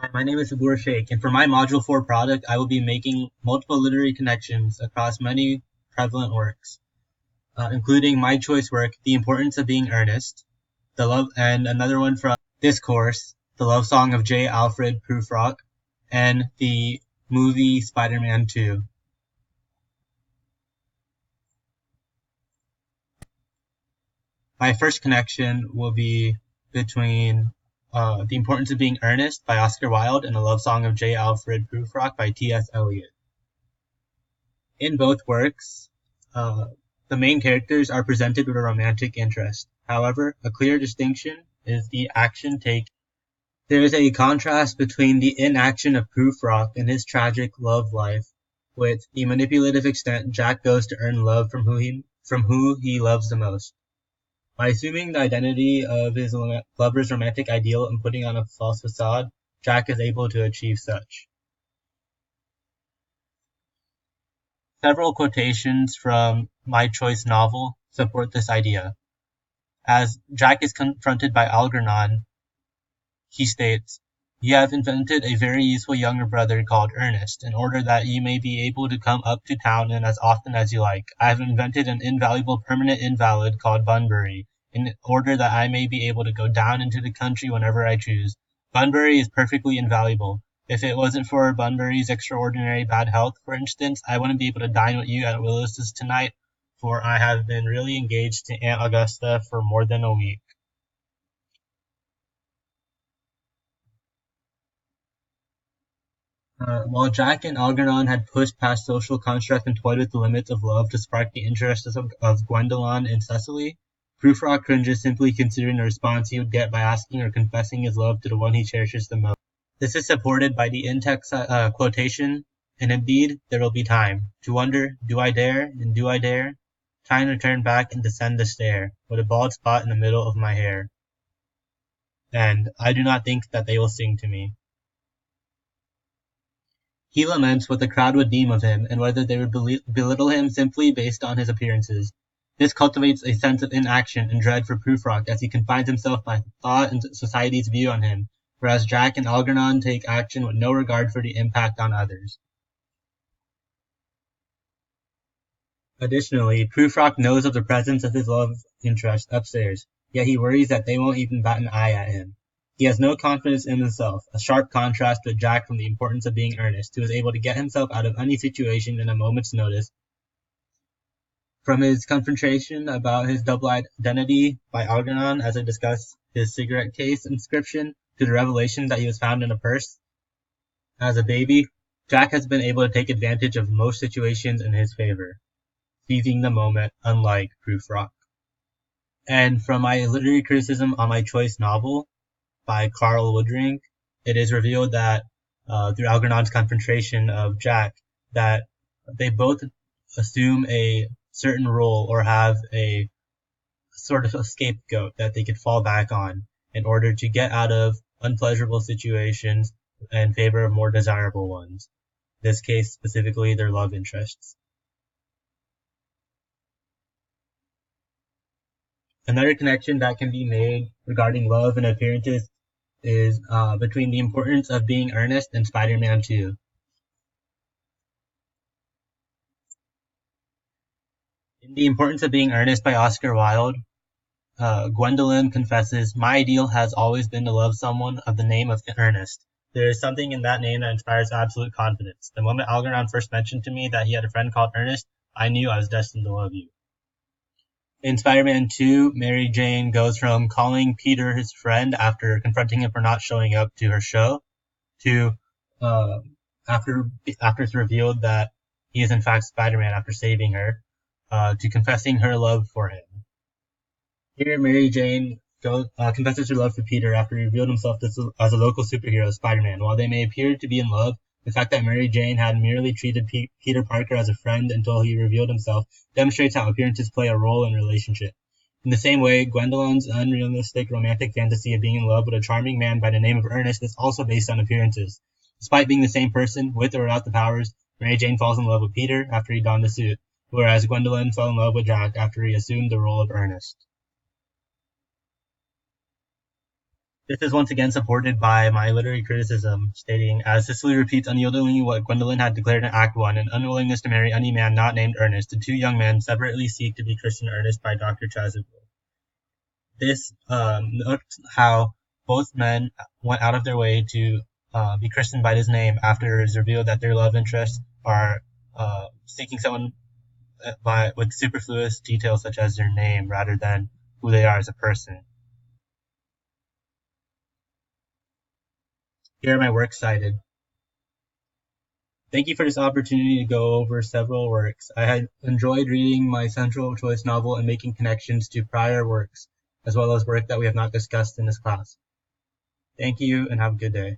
Hi, my name is Sabur Sheikh, and for my Module 4 product, I will be making multiple literary connections across many prevalent works, including my choice work, The Importance of Being Earnest, and another one from this course, The Love Song of J. Alfred Prufrock, and the movie Spider-Man 2. My first connection will be between The Importance of Being Earnest by Oscar Wilde and The Love Song of J. Alfred Prufrock by T.S. Eliot. In both works, the main characters are presented with a romantic interest. However, a clear distinction is the action taken. There is a contrast between the inaction of Prufrock and his tragic love life, with the manipulative extent Jack goes to earn love from who he loves the most. By assuming the identity of his lover's romantic ideal and putting on a false facade, Jack is able to achieve such. Several quotations from my choice novel support this idea. As Jack is confronted by Algernon, he states, "You have invented a very useful younger brother called Ernest, in order that you may be able to come up to town and as often as you like. I have invented an invaluable permanent invalid called Bunbury, in order that I may be able to go down into the country whenever I choose. Bunbury is perfectly invaluable. If it wasn't for Bunbury's extraordinary bad health, for instance, I wouldn't be able to dine with you at Willis's tonight, for I have been really engaged to Aunt Augusta for more than a week." While Jack and Algernon had pushed past social construct and toyed with the limits of love to spark the interest of Gwendolen and Cecily, Prufrock cringes simply considering the response he would get by asking or confessing his love to the one he cherishes the most. This is supported by the in-text quotation, "And indeed there will be time to wonder, do I dare, and do I dare? Time to turn back and descend the stair, with a bald spot in the middle of my hair. And I do not think that they will sing to me." He laments what the crowd would deem of him, and whether they would belittle him simply based on his appearances. This cultivates a sense of inaction and dread for Prufrock as he confines himself by thought and society's view on him, whereas Jack and Algernon take action with no regard for the impact on others. Additionally, Prufrock knows of the presence of his love interest upstairs, yet he worries that they won't even bat an eye at him. He has no confidence in himself, a sharp contrast with Jack from The Importance of Being Earnest, who is able to get himself out of any situation in a moment's notice. From his confrontation about his double identity by Algernon, as I discussed his cigarette case inscription, to the revelation that he was found in a purse as a baby, Jack has been able to take advantage of most situations in his favor, seizing the moment, unlike Prufrock. And from my literary criticism on my choice novel by Carl Woodring, it is revealed that through Algernon's confrontation of Jack, that they both assume a certain role or have a sort of a scapegoat that they could fall back on in order to get out of unpleasurable situations in favor of more desirable ones. In this case, specifically their love interests. Another connection that can be made regarding love and appearances is between The Importance of Being Earnest and Spider-Man 2. In The Importance of Being Earnest by Oscar Wilde, Gwendolen confesses, "My ideal has always been to love someone of the name of Ernest. There is something in that name that inspires absolute confidence. The moment Algernon first mentioned to me that he had a friend called Ernest, I knew I was destined to love you." In Spider-Man 2, Mary Jane goes from calling Peter his friend after confronting him for not showing up to her show, to after it's revealed that he is in fact Spider-Man after saving her, to confessing her love for him. Here, Mary Jane confesses her love for Peter after he revealed himself as a local superhero, Spider-Man. While they may appear to be in love, the fact that Mary Jane had merely treated Peter Parker as a friend until he revealed himself demonstrates how appearances play a role in a relationship. In the same way, Gwendolen's unrealistic romantic fantasy of being in love with a charming man by the name of Ernest is also based on appearances. Despite being the same person, with or without the powers, Mary Jane falls in love with Peter after he donned the suit, whereas Gwendolen fell in love with Jack after he assumed the role of Ernest. This is once again supported by my literary criticism, stating, as Cicely repeats unyieldingly what Gwendolen had declared in Act 1, an unwillingness to marry any man not named Ernest, the two young men separately seek to be christened Ernest by Dr. Chasuble. This notes how both men went out of their way to be christened by his name after it is revealed that their love interests are seeking someone with superfluous details such as their name rather than who they are as a person. Here are my works cited. Thank you for this opportunity to go over several works. I had enjoyed reading my central choice novel and making connections to prior works, as well as work that we have not discussed in this class. Thank you and have a good day.